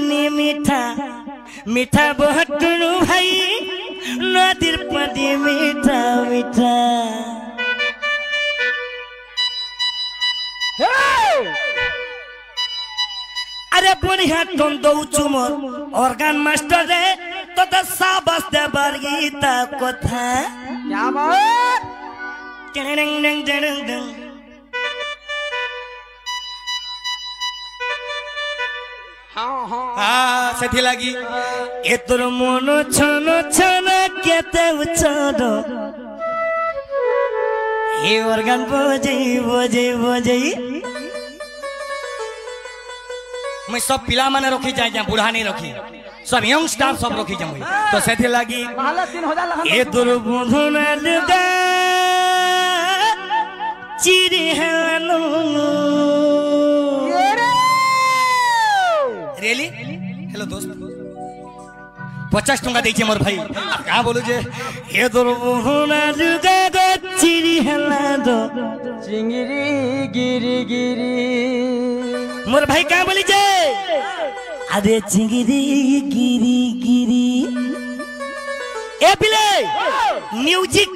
पानी मीठा मीठा बहटुनु भाई नदीर पानी मीठा मीठा अरे बढ़िया टोन दौचु मोर ऑर्गन मास्टर रे तो साबास दे बरगीता कथा क्या बात टिंग टिंग टिंग टिंग हाँ सेठी लगी ए तोर मन छन छन केते उछरो ए ऑर्गन बजई बजई बजई मैं सब पिला माने रखी जाए क्या बूढ़ा नहीं रखी सब यंग स्टाफ सब रखी जाए तो सेठी लगी ए तोर बंधन लगा चिरी हेलो रियली हेलो दोस्त 50 टका दीजिए मोर भाई क्या बोलू जे ये तो होना जुगा गो चिरी हला दो चिंगरी गिरी गिरी मोर भाई क्या बोली जे अरे चिंगरी गिरी गिरी ए पिले म्यूजिक